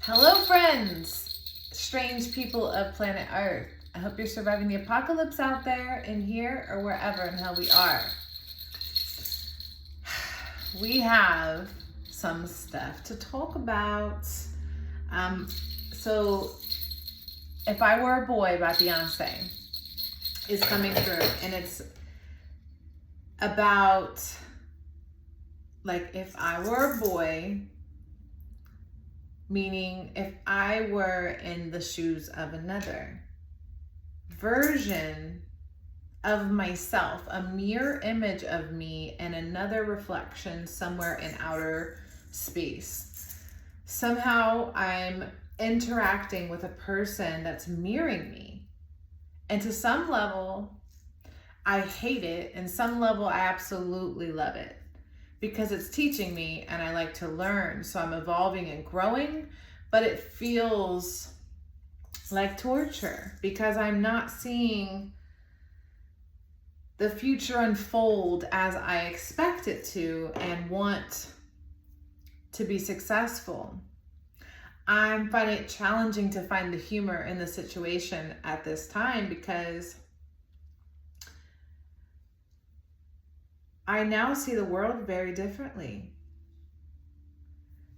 Hello, friends, strange people of planet Earth. I hope you're surviving the apocalypse out there, in here, or wherever in hell we are. We have some stuff to talk about. So, If I Were a Boy by Beyonce is coming through, and it's about, like, if I were a boy, meaning if I were in the shoes of another version of myself, a mirror image of me and another reflection somewhere in outer space. Somehow I'm interacting with a person that's mirroring me. And to some level, I hate it. And some level, I absolutely love it, because it's teaching me and I like to learn. So I'm evolving and growing, but it feels like torture because I'm not seeing the future unfold as I expect it to and want to be successful. I'm finding it challenging to find the humor in the situation at this time because I now see the world very differently.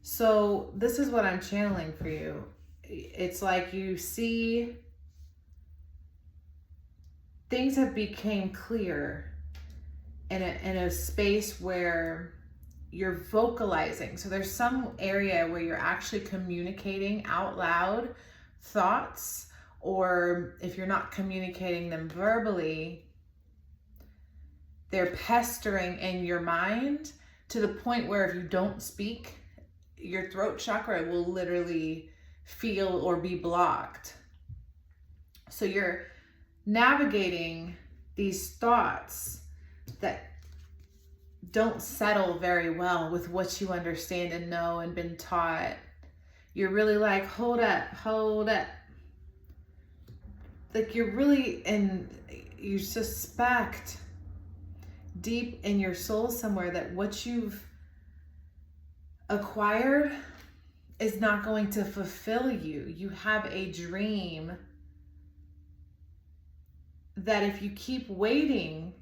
So this is what I'm channeling for you. It's like you see things have become clear in a space where you're vocalizing. So there's some area where you're actually communicating out loud thoughts, or if you're not communicating them verbally, they're pestering in your mind to the point where if you don't speak, your throat chakra will literally feel or be blocked. So you're navigating these thoughts that don't settle very well with what you understand and know and been taught. You're really like, hold up. Like you're really, and you suspect deep in your soul somewhere that what you've acquired is not going to fulfill you. You have a dream that if you keep waiting,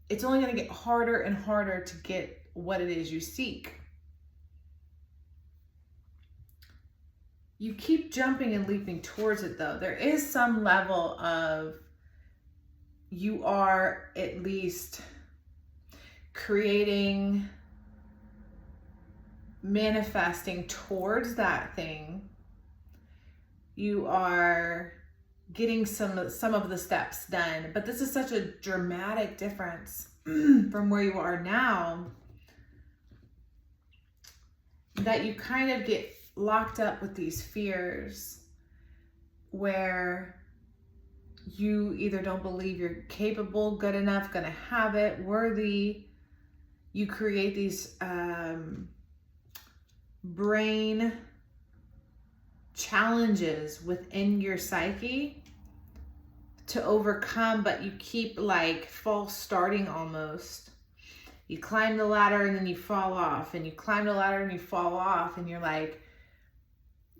it's only going to get harder and harder to get what it is you seek. You keep jumping and leaping towards it though. There is some level of you are at least creating, manifesting towards that thing. You are getting some of the steps done, but this is such a dramatic difference from where you are now that you kind of get locked up with these fears where you either don't believe you're capable, good enough, gonna have it, worthy. You create these brain challenges within your psyche to overcome, but you keep like false starting almost. You climb the ladder and then you fall off, and you climb the ladder and you fall off, and you're like,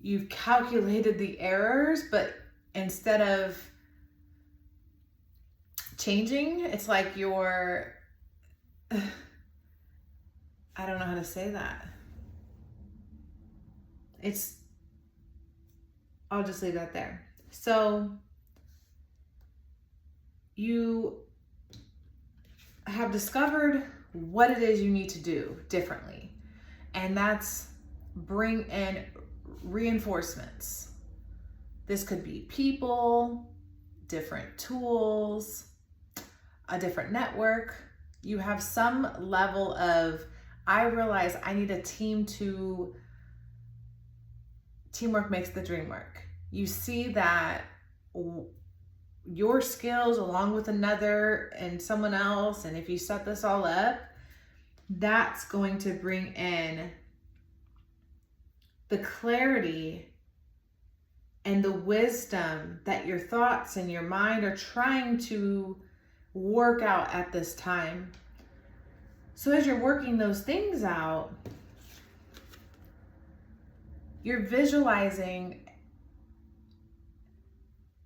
you've calculated the errors, but instead of changing, it's like you're, I don't know how to say that. I'll just leave that there. So you have discovered what it is you need to do differently. And that's bring in reinforcements. This could be people, different tools, a different network. You have some level of, I realize I need a team to, teamwork makes the dream work. You see that your skills along with another and someone else, and if you set this all up, that's going to bring in the clarity and the wisdom that your thoughts and your mind are trying to work out at this time. So as you're working those things out, You're visualizing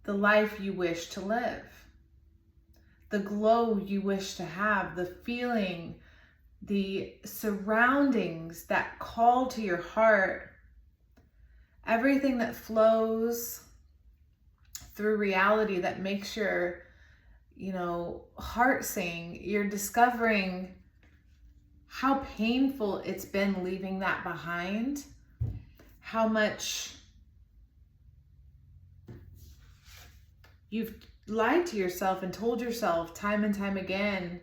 the life you wish to live, the glow you wish to have, the feeling, the surroundings that call to your heart, everything that flows through reality that makes your, heart sing. You're discovering how painful it's been leaving that behind, how much you've lied to yourself and told yourself time and time again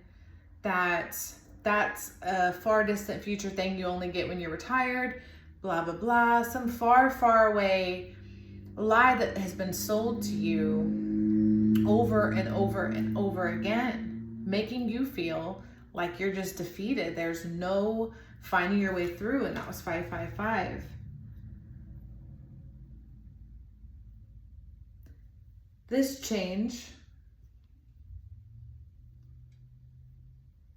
that that's a far distant future thing you only get when you're retired, blah, blah, blah. Some far, far away lie that has been sold to you over and over and over again, making you feel like you're just defeated. There's no finding your way through, and that was 555. This change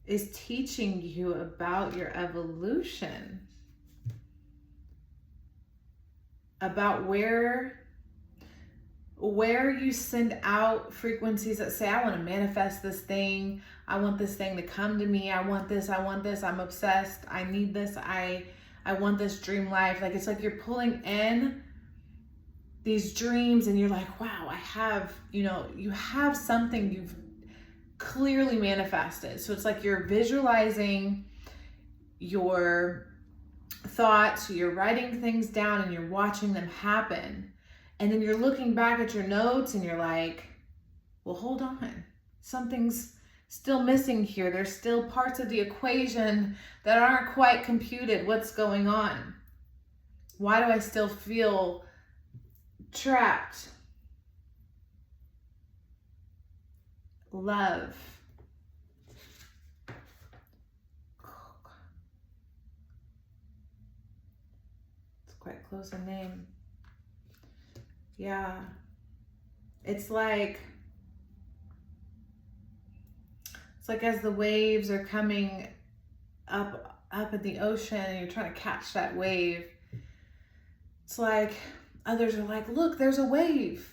is teaching you about your evolution, about where you send out frequencies that say, I want to manifest this thing. I want this thing to come to me. I want this. I'm obsessed. I need this. I want this dream life. Like, it's like you're pulling in these dreams and you're like, wow, I have, you have something you've clearly manifested. So it's like you're visualizing your thoughts, you're writing things down and you're watching them happen. And then you're looking back at your notes and you're like, well, hold on. Something's still missing here. There's still parts of the equation that aren't quite computed. What's going on? Why do I still feel trapped? Love. It's quite close in name. Yeah. It's like as the waves are coming up in the ocean and you're trying to catch that wave. It's like others are like, look, there's a wave.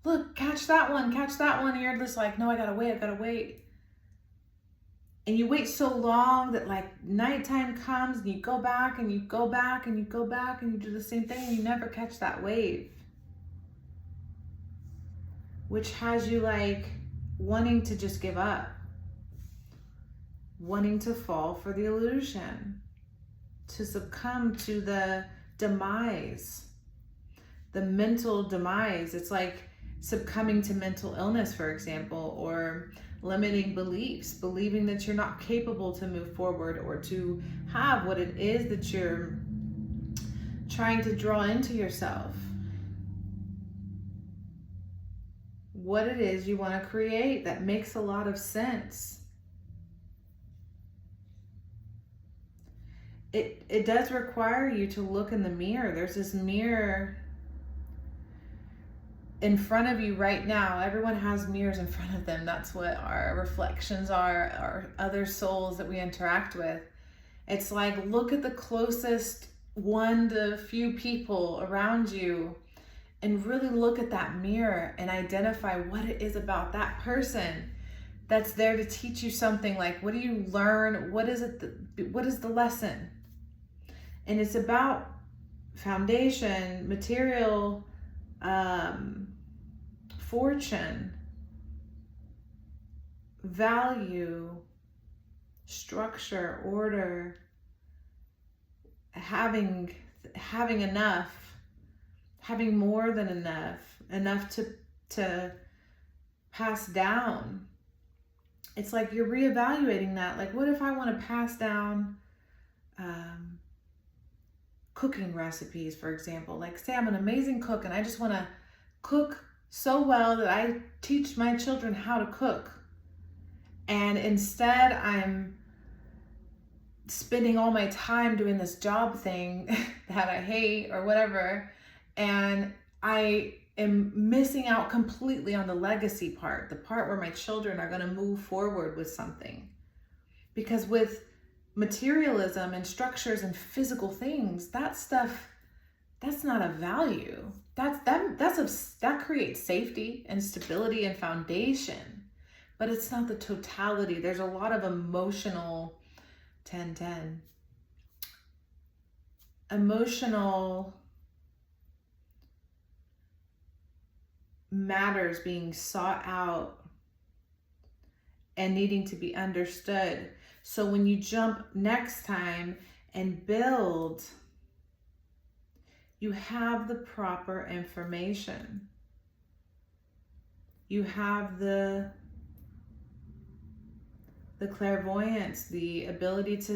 Look, catch that one. And you're just like, no, I gotta wait. And you wait so long that like nighttime comes and you go back and you go back and you go back and you do the same thing and you never catch that wave. Which has you like wanting to just give up. Wanting to fall for the illusion. To succumb to the demise. The mental demise. It's like succumbing to mental illness, for example, or limiting beliefs, believing that you're not capable to move forward or to have what it is that you're trying to draw into yourself. What it is you want to create that makes a lot of sense. It does require you to look in the mirror. There's this mirror in front of you right now. Everyone has mirrors in front of them. That's what our reflections are, our other souls that we interact with. It's like, look at the closest one to few people around you and really look at that mirror and identify what it is about that person that's there to teach you something. Like, what do you learn? What is it? What is the lesson? And it's about foundation, material, fortune, value, structure, order, having enough, having more than enough to pass down. It's like you're reevaluating that. Like, what if I want to pass down cooking recipes, for example? Like, say I'm an amazing cook and I just want to cook so well that I teach my children how to cook. And instead I'm spending all my time doing this job thing that I hate or whatever. And I am missing out completely on the legacy part, the part where my children are going to move forward with something. Because with materialism and structures and physical things, that stuff that's not a value. That creates safety and stability and foundation, but it's not the totality. There's a lot of emotional 10-10. Emotional matters being sought out and needing to be understood. So when you jump next time and build, you have the proper information. You have the clairvoyance, the ability to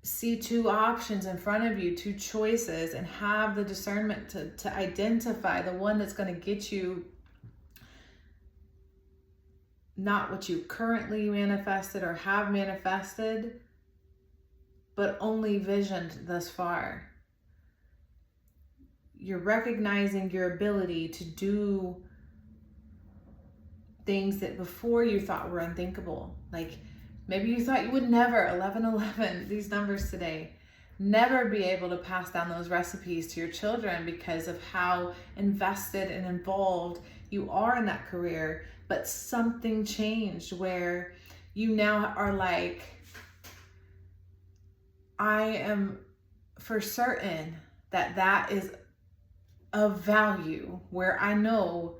see two options in front of you, two choices, and have the discernment to identify the one that's going to get you not what you currently manifested or have manifested, but only visioned thus far. You're recognizing your ability to do things that before you thought were unthinkable. Like maybe you thought you would never, 1111, these numbers today, never be able to pass down those recipes to your children because of how invested and involved you are in that career. But something changed where you now are like, I am for certain that is of value, where I know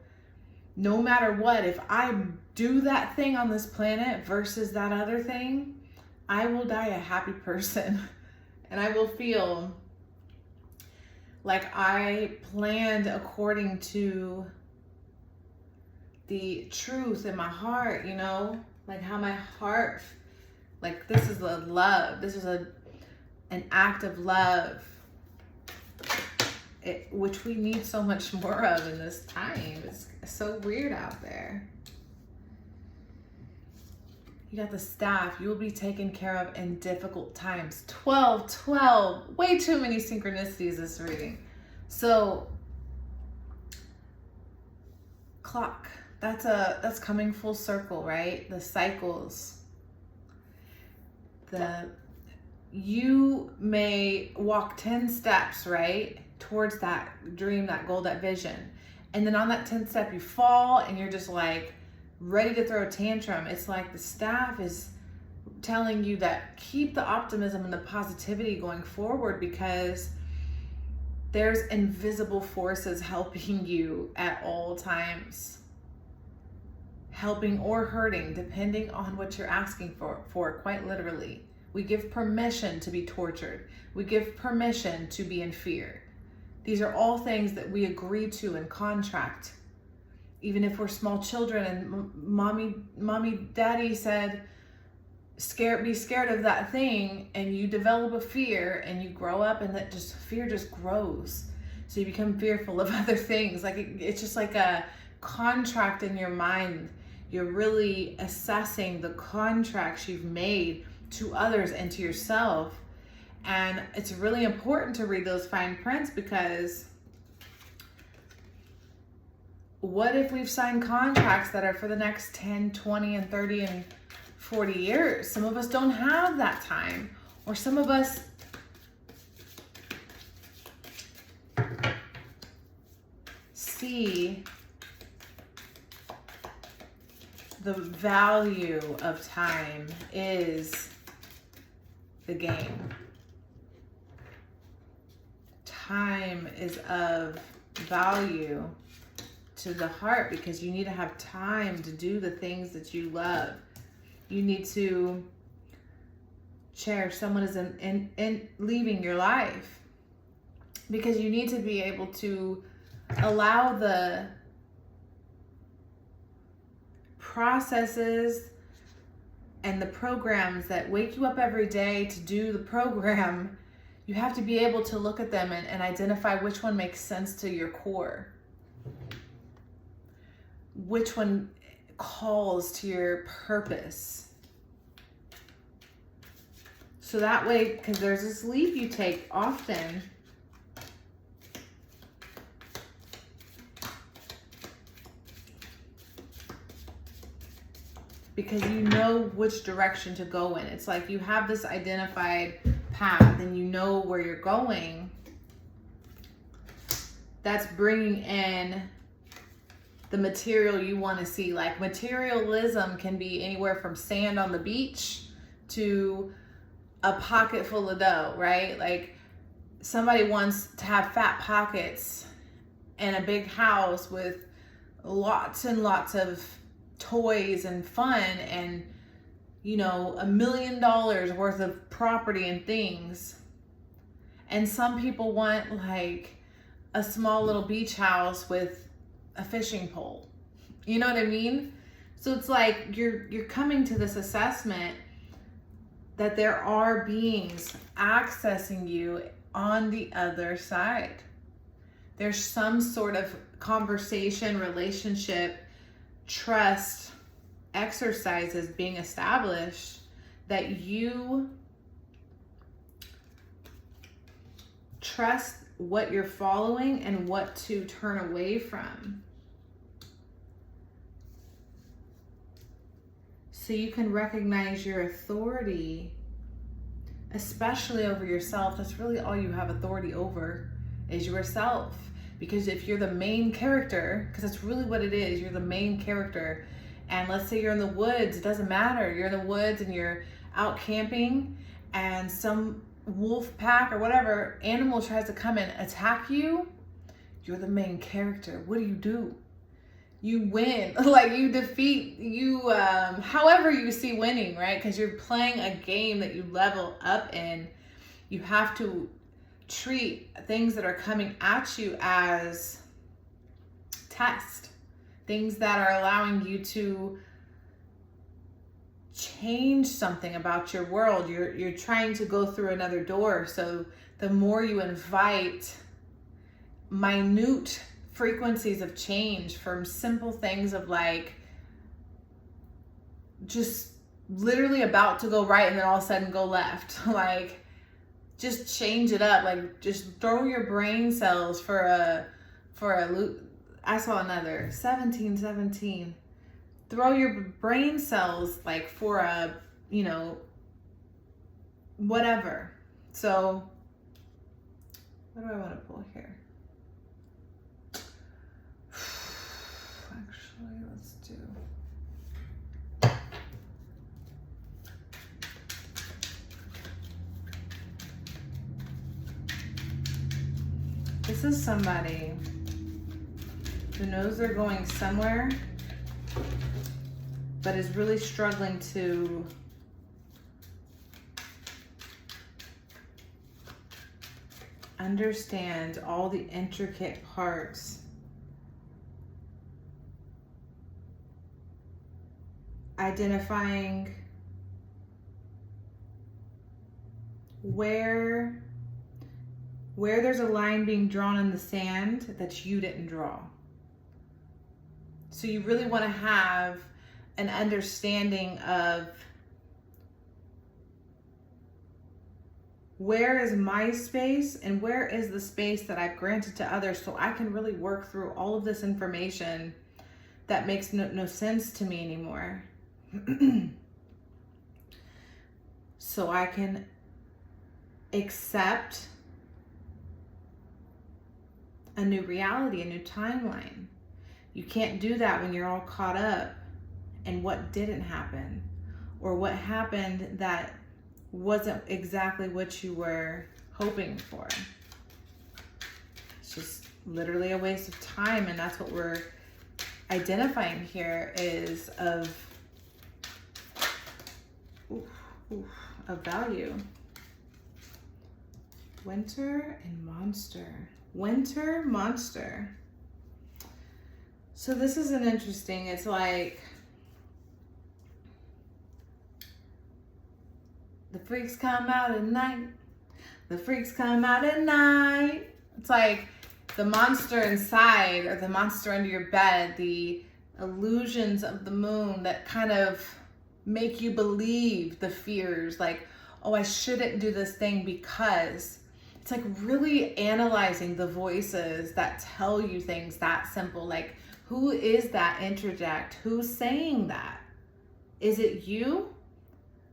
no matter what, if I do that thing on this planet versus that other thing, I will die a happy person. And I will feel like I planned according to the truth in my heart, you know, like how my heart, like this is a love. This is an act of love, which we need so much more of in this time. It's so weird out there. You got the staff. You will be taken care of in difficult times. 12. Way too many synchronicities this reading. So, clock. That's coming full circle, right? The cycles. You may walk 10 steps, right, towards that dream, that goal, that vision. And then on that 10th step, you fall and you're just like ready to throw a tantrum. It's like the staff is telling you that keep the optimism and the positivity going forward, because there's invisible forces helping you at all times. Helping or hurting, depending on what you're asking for, quite literally. We give permission to be tortured. We give permission to be in fear. These are all things that we agree to in contract. Even if we're small children and mommy, daddy said, be scared of that thing, and you develop a fear and you grow up and that fear just grows. So you become fearful of other things. Like it's just like a contract in your mind. You're really assessing the contracts you've made to others and to yourself. And it's really important to read those fine prints, because what if we've signed contracts that are for the next 10, 20, and 30, and 40 years? Some of us don't have that time, or some of us see the value of time is the game. Time is of value to the heart, because you need to have time to do the things that you love. You need to cherish someone is in leaving your life, because you need to be able to allow the processes and the programs that wake you up every day to do the program. You have to be able to look at them and identify which one makes sense to your core. Which one calls to your purpose. So that way, because there's this leap you take often, because you know which direction to go in. It's like you have this identified path and you know where you're going, that's bringing in the material you want to see. Like materialism can be anywhere from sand on the beach to a pocket full of dough, right? Like somebody wants to have fat pockets and a big house with lots and lots of toys and fun and, you know, $1 million worth of property and things. And some people want like a small little beach house with a fishing pole. You know what I mean? So it's like you're coming to this assessment that there are beings accessing you on the other side. There's some sort of conversation, relationship, trust, exercises being established that you trust what you're following and what to turn away from. So you can recognize your authority, especially over yourself. That's really all you have authority over, is yourself. Because if you're the main character, because that's really what it is, you're the main character. And let's say you're in the woods, it doesn't matter. You're in the woods and you're out camping and some wolf pack or whatever animal tries to come and attack you. You're the main character. What do? You win. Like you defeat, however you see winning, right? Because you're playing a game that you level up in. You have to treat things that are coming at you as test. Things that are allowing you to change something about your world. You're trying to go through another door. So the more you invite minute frequencies of change from simple things of like just literally about to go right and then all of a sudden go left. Like just change it up. Like just throw your brain cells for a loop. I saw another 1717. Throw your brain cells like for a, you know, whatever. So what do I want to pull here? Actually, let's do. This is somebody who knows they're going somewhere, but is really struggling to understand all the intricate parts identifying where there's a line being drawn in the sand that you didn't draw. So you really want to have an understanding of where is my space and where is the space that I've granted to others, so I can really work through all of this information that makes no sense to me anymore. So I can accept a new reality, a new timeline. You can't do that when you're all caught up in what didn't happen or what happened that wasn't exactly what you were hoping for. It's just literally a waste of time, and that's what we're identifying here is of value. Winter and monster. Winter, monster. So this is an interesting, it's like the freaks come out at night. The freaks come out at night. It's like the monster inside or the monster under your bed, the illusions of the moon that kind of make you believe the fears, like, oh, I shouldn't do this thing because. It's like really analyzing the voices that tell you things that simple. Like, who is that interject? Who's saying that? Is it you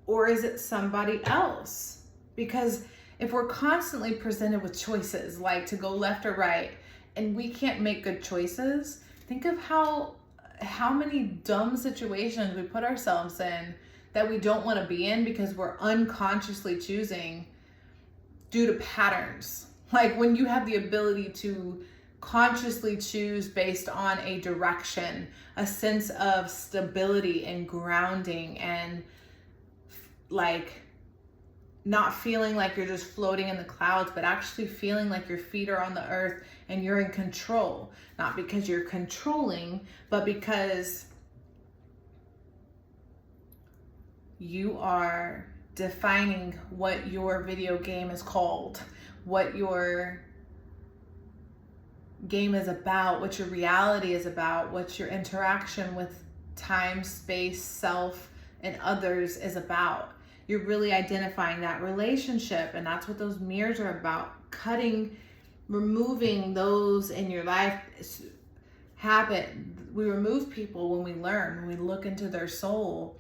or is it somebody else? Because if we're constantly presented with choices, like to go left or right, and we can't make good choices, think of how many dumb situations we put ourselves in that we don't want to be in because we're unconsciously choosing due to patterns. Like when you have the ability to consciously choose based on a direction, a sense of stability and grounding, and like not feeling like you're just floating in the clouds, but actually feeling like your feet are on the earth and you're in control. Not because you're controlling, but because you are defining what your video game is called, what your game is about, what your reality is about, what your interaction with time, space, self, and others is about. You're really identifying that relationship, and that's what those mirrors are about. Removing those in your life habit. We remove people when we learn, when we look into their soul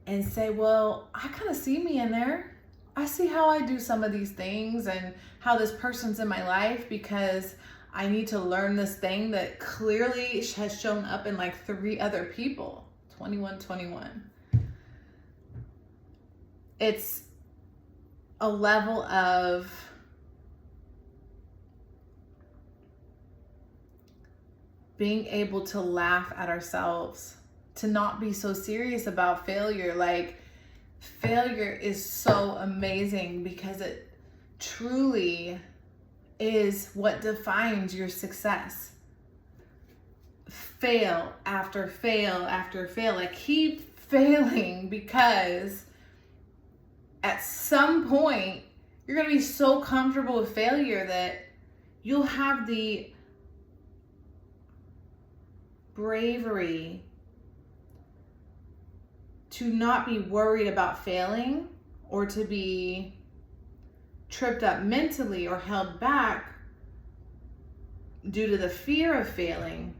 and say, well, I kind of see me in there. I see how I do some of these things and how this person's in my life because I need to learn this thing that clearly has shown up in like 3 other people. 21. It's a level of being able to laugh at ourselves, to not be so serious about failure. Like, failure is so amazing because it truly is what defines your success. Fail after fail after fail. Like, keep failing because at some point you're going to be so comfortable with failure that you'll have the bravery to not be worried about failing or to be tripped up mentally or held back due to the fear of failing,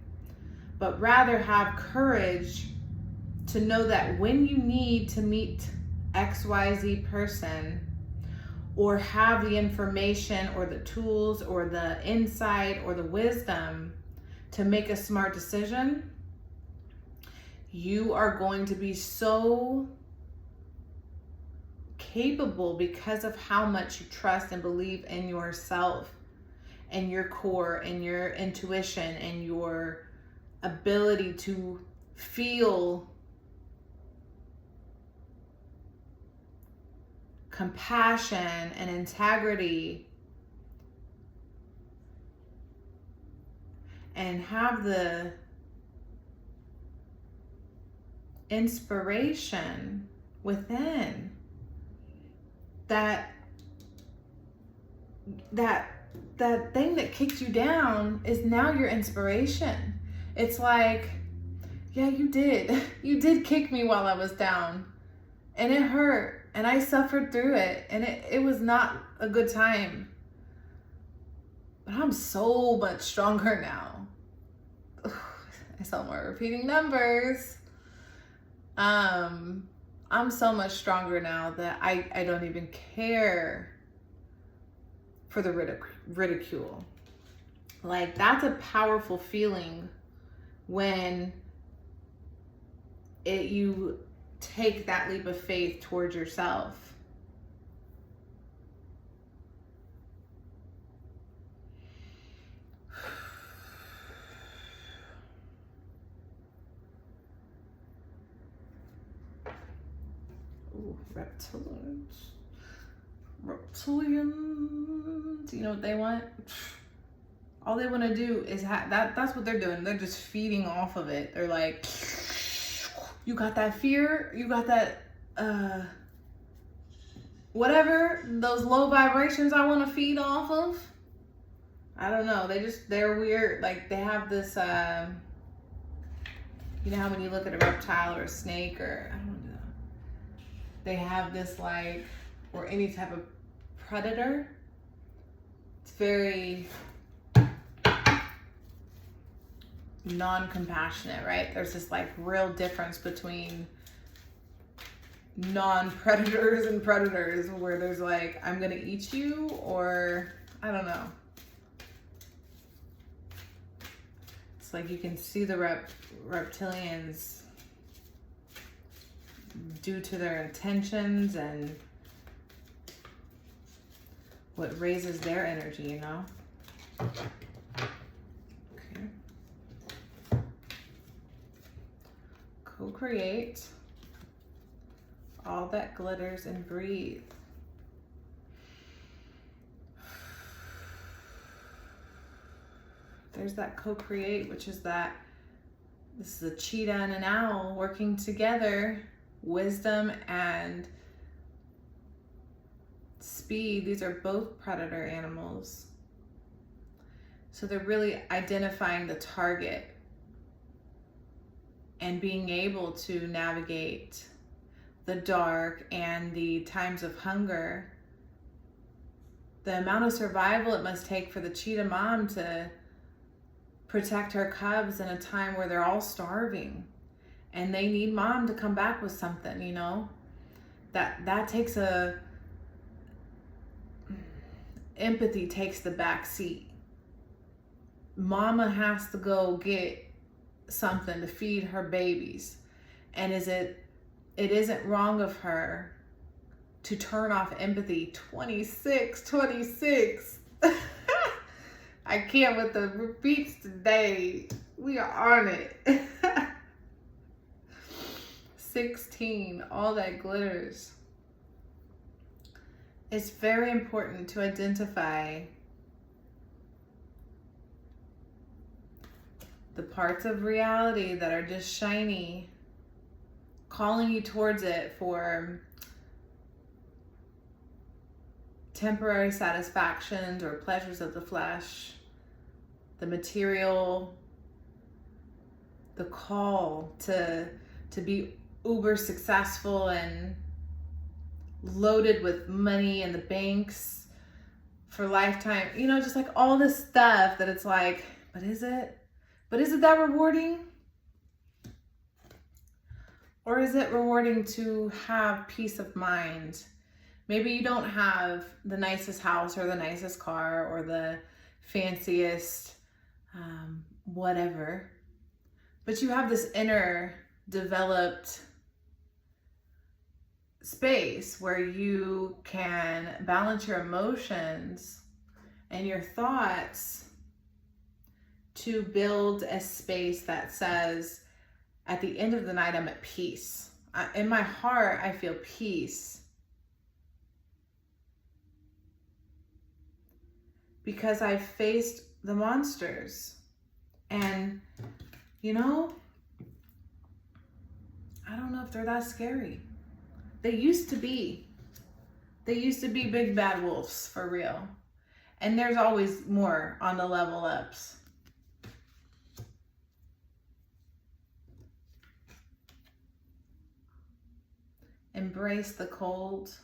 but rather have courage to know that when you need to meet XYZ person or have the information or the tools or the insight or the wisdom to make a smart decision, you are going to be so capable because of how much you trust and believe in yourself and your core and your intuition and your ability to feel compassion and integrity and have the inspiration within that thing that kicked you down is now your inspiration. It's like, yeah, you did kick me while I was down and it hurt and I suffered through it and it was not a good time, but I'm so much stronger now. I saw more repeating numbers. I'm so much stronger now that I don't even care for the ridicule. Like, that's a powerful feeling when you take that leap of faith towards yourself. Ooh, reptilians. You know what they want? All they want to do is that's what they're doing. They're just feeding off of it. They're like, you got that fear, you got that whatever, those low vibrations I want to feed off of. I don't know, they're weird. Like, they have this you know how when you look at a reptile or a snake or I don't know, they have this, like, or any type of predator, it's very non-compassionate, right? There's this like real difference between non-predators and predators where there's like, I'm gonna eat you, or I don't know. like you can see the reptilians due to their intentions and what raises their energy, you know? Okay. Co-create. All that glitters and breathe. There's that co-create, which is that this is a cheetah and an owl working together. Wisdom and speed. These are both predator animals. So they're really identifying the target and being able to navigate the dark and the times of hunger. The amount of survival it must take for the cheetah mom to protect her cubs in a time where they're all starving and they need mom to come back with something, you know? That takes empathy takes the back seat. Mama has to go get something to feed her babies. And it isn't wrong of her to turn off empathy. 26. I can't with the repeats today. We are on it. 16, all that glitters. It's very important to identify the parts of reality that are just shiny, calling you towards it for temporary satisfactions or pleasures of the flesh, the material, the call to be uber successful and loaded with money in the banks for lifetime, you know, just like all this stuff that it's like, but is it that rewarding? Or is it rewarding to have peace of mind? Maybe you don't have the nicest house or the nicest car or the fanciest whatever, but you have this inner developed space where you can balance your emotions and your thoughts to build a space that says, at the end of the night, I'm at peace. In my heart, I feel peace. Because I've faced the monsters. And, you know, I don't know if they're that scary. They used to be. They used to be big bad wolves, for real. And there's always more on the level ups. Embrace the cold.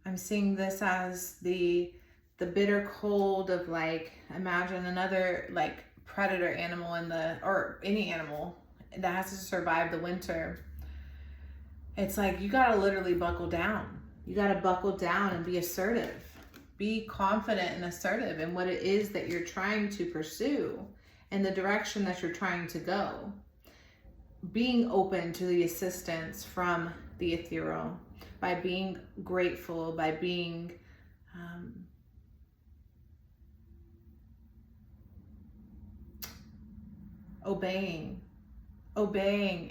I'm seeing this as the bitter cold of, like, imagine another like predator animal or any animal that has to survive the winter. It's like you gotta literally buckle down. You gotta buckle down and be assertive. Be confident and assertive in what it is that you're trying to pursue and the direction that you're trying to go. Being open to the assistance from the ethereal, by being grateful, by being obeying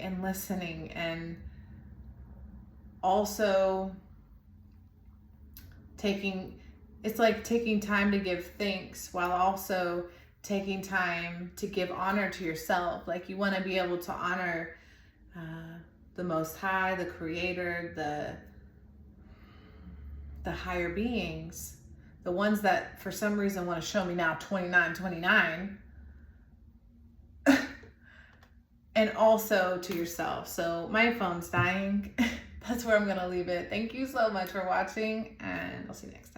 and listening, and also it's like taking time to give thanks while also taking time to give honor to yourself. Like, you want to be able to honor the Most High, the Creator, the higher beings, the ones that for some reason want to show me now 29. And also to yourself. So my phone's dying. That's where I'm going to leave it. Thank you so much for watching, and I'll see you next time.